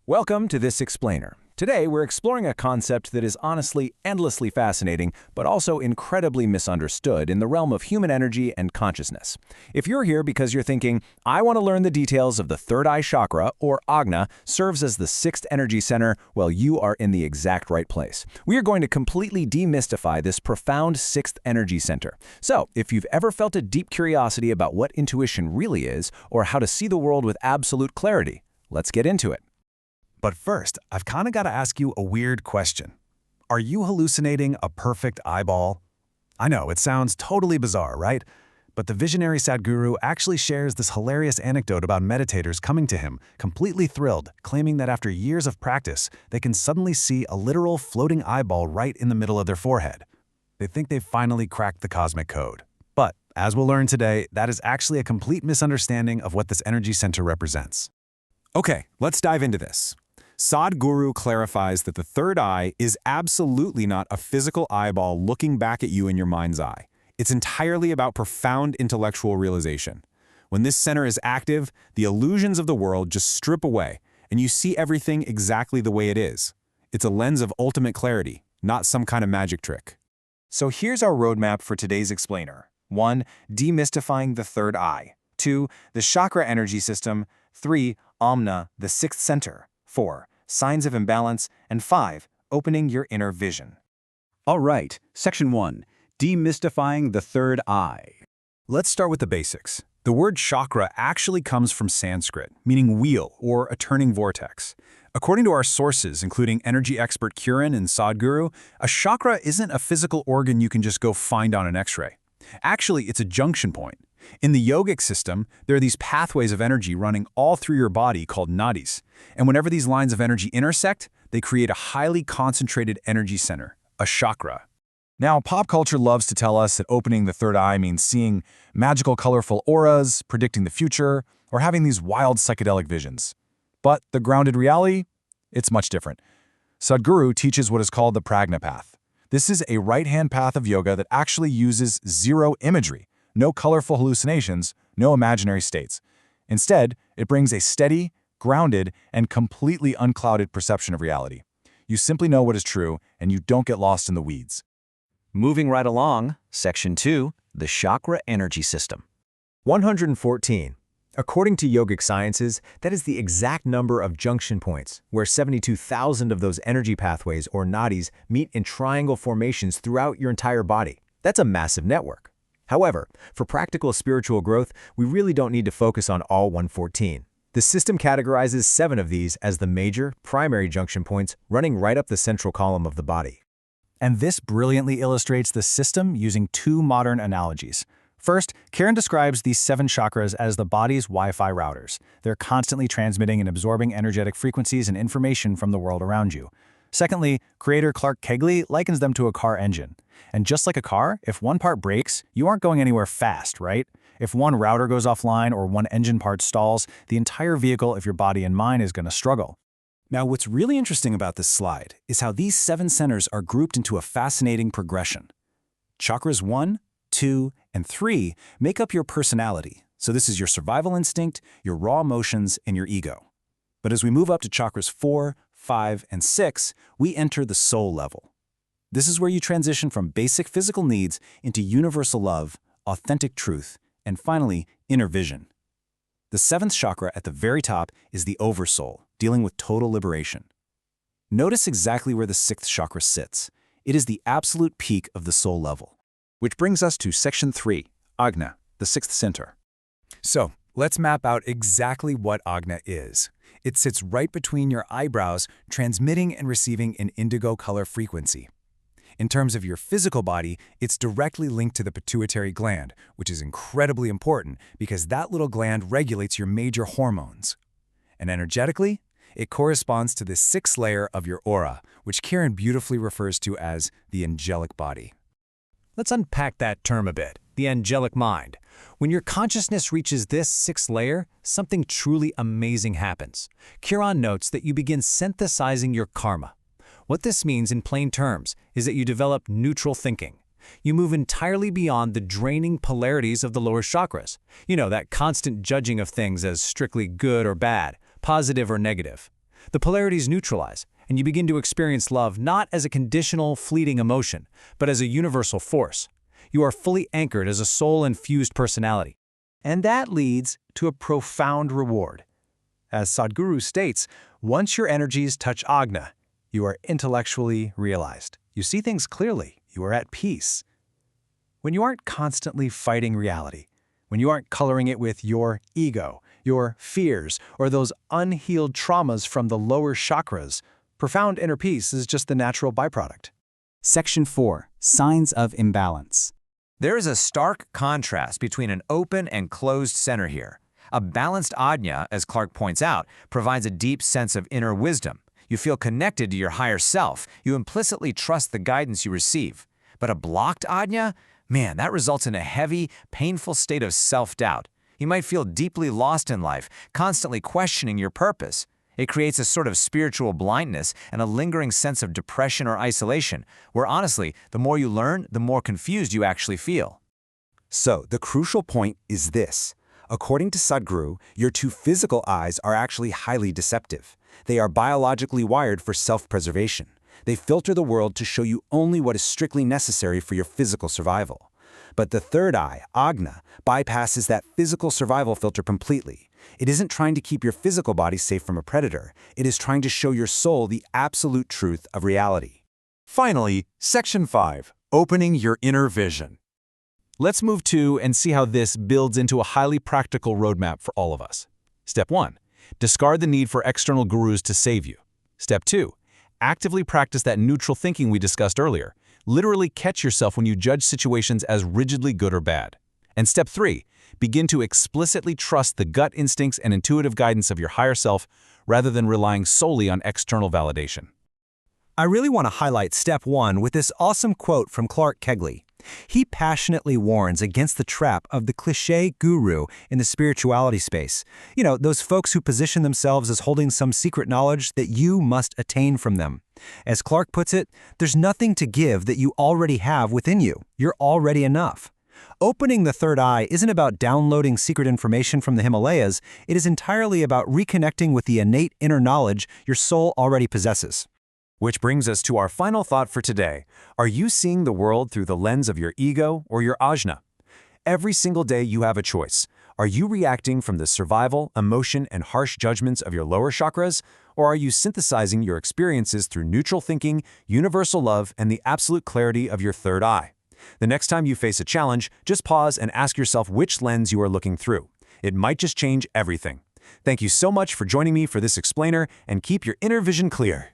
Welcome to This Explainer. Today, we're exploring a concept that is honestly endlessly fascinating, but also incredibly misunderstood in the realm of human energy and consciousness. If you're here because you're thinking, I want to learn the details of the third eye chakra, or Ajna, serves as the sixth energy center, well, you are in the exact right place. We are going to completely demystify this profound sixth energy center. So, if you've ever felt a deep curiosity about what intuition really is, or how to see the world with absolute clarity, let's get into it. But first, I've kind of got to ask you a weird question. Are you hallucinating a perfect eyeball? I know, it sounds totally bizarre, right? But the visionary Sadhguru actually shares this hilarious anecdote about meditators coming to him, completely thrilled, claiming that after years of practice, they can suddenly see a literal floating eyeball right in the middle of their forehead. They think they've finally cracked the cosmic code. But, as we'll learn today, that is actually a complete misunderstanding of what this energy center represents. Okay, let's dive into this. Sadhguru clarifies that the third eye is absolutely not a physical eyeball looking back at you in your mind's eye. It's entirely about profound intellectual realization. When this center is active, the illusions of the world just strip away, and you see everything exactly the way it is. It's a lens of ultimate clarity, not some kind of magic trick. So here's our roadmap for today's explainer. 1. Demystifying the third eye. 2. The chakra energy system. 3. Ajna, the sixth center. 4. Signs of imbalance. And 5. Opening your inner vision. All right, Section 1. Demystifying the third eye. Let's start with the basics. The word chakra actually comes from Sanskrit, meaning wheel or a turning vortex. According to our sources, including energy expert Kiran and Sadhguru, a chakra isn't a physical organ you can just go find on an X-ray. Actually, it's a junction point. In the yogic system, there are these pathways of energy running all through your body called nadis. And whenever these lines of energy intersect, they create a highly concentrated energy center, a chakra. Now, pop culture loves to tell us that opening the third eye means seeing magical, colorful auras, predicting the future, or having these wild psychedelic visions. But the grounded reality? It's much different. Sadhguru teaches what is called the prajna path. This is a right-hand path of yoga that actually uses zero imagery. No colorful hallucinations, no imaginary states. Instead, it brings a steady, grounded, and completely unclouded perception of reality. You simply know what is true, and you don't get lost in the weeds. Moving right along, Section 2, the chakra energy system. 114. According to yogic sciences, that is the exact number of junction points, where 72,000 of those energy pathways, or nadis, meet in triangle formations throughout your entire body. That's a massive network. However, for practical spiritual growth, we really don't need to focus on all 114. The system categorizes 7 of these as the major, primary junction points running right up the central column of the body. And this brilliantly illustrates the system using 2 modern analogies. First, Karen describes these 7 chakras as the body's Wi-Fi routers. They're constantly transmitting and absorbing energetic frequencies and information from the world around you. Secondly, creator Clark Kegley likens them to a car engine. And just like a car, if one part breaks, you aren't going anywhere fast, right? If one router goes offline or one engine part stalls, the entire vehicle of your body and mind is going to struggle. Now, what's really interesting about this slide is how these 7 centers are grouped into a fascinating progression. Chakras 1, 2, and 3 make up your personality. So this is your survival instinct, your raw emotions, and your ego. But as we move up to chakras 4, 5, and 6, we enter the soul level. This is where you transition from basic physical needs into universal love, authentic truth, and finally, inner vision. The 7th chakra at the very top is the oversoul, dealing with total liberation. Notice exactly where the 6th chakra sits. It is the absolute peak of the soul level. Which brings us to Section 3, Ajna, the 6th center. So, let's map out exactly what Ajna is. It sits right between your eyebrows, transmitting and receiving an indigo color frequency. In terms of your physical body, it's directly linked to the pituitary gland, which is incredibly important because that little gland regulates your major hormones. And energetically, it corresponds to the 6th layer of your aura, which Karen beautifully refers to as the angelic body. Let's unpack that term a bit, the angelic mind. When your consciousness reaches this 6th layer, something truly amazing happens. Kiran notes that you begin synthesizing your karma. What this means in plain terms is that you develop neutral thinking. You move entirely beyond the draining polarities of the lower chakras. You know, that constant judging of things as strictly good or bad, positive or negative. The polarities neutralize, and you begin to experience love not as a conditional, fleeting emotion, but as a universal force. You are fully anchored as a soul-infused personality. And that leads to a profound reward. As Sadhguru states, once your energies touch Ajna, you are intellectually realized. You see things clearly. You are at peace. When you aren't constantly fighting reality, when you aren't coloring it with your ego, your fears, or those unhealed traumas from the lower chakras, profound inner peace is just the natural byproduct. Section 4. Signs of imbalance. There is a stark contrast between an open and closed center here. A balanced Ajna, as Clark points out, provides a deep sense of inner wisdom. You feel connected to your higher self. You implicitly trust the guidance you receive. But a blocked Ajna? Man, that results in a heavy, painful state of self-doubt. You might feel deeply lost in life, constantly questioning your purpose. It creates a sort of spiritual blindness and a lingering sense of depression or isolation, where honestly, the more you learn, the more confused you actually feel. So, the crucial point is this. According to Sadhguru, your two physical eyes are actually highly deceptive. They are biologically wired for self-preservation. They filter the world to show you only what is strictly necessary for your physical survival. But the third eye, Ajna, bypasses that physical survival filter completely. It isn't trying to keep your physical body safe from a predator. It is trying to show your soul the absolute truth of reality. Finally, Section 5. Opening your inner vision. Let's move to and see how this builds into a highly practical roadmap for all of us. Step 1. Discard the need for external gurus to save you. Step 2. Actively practice that neutral thinking we discussed earlier. Literally catch yourself when you judge situations as rigidly good or bad. And Step 3. Begin to explicitly trust the gut instincts and intuitive guidance of your higher self rather than relying solely on external validation. I really want to highlight Step 1 with this awesome quote from Clark Kegley. He passionately warns against the trap of the cliché guru in the spirituality space. You know, those folks who position themselves as holding some secret knowledge that you must attain from them. As Clark puts it, there's nothing to give that you already have within you. You're already enough. Opening the third eye isn't about downloading secret information from the Himalayas. It is entirely about reconnecting with the innate inner knowledge your soul already possesses. Which brings us to our final thought for today. Are you seeing the world through the lens of your ego or your Ajna? Every single day you have a choice. Are you reacting from the survival, emotion, and harsh judgments of your lower chakras? Or are you synthesizing your experiences through neutral thinking, universal love, and the absolute clarity of your third eye? The next time you face a challenge, just pause and ask yourself which lens you are looking through. It might just change everything. Thank you so much for joining me for this explainer, and keep your inner vision clear.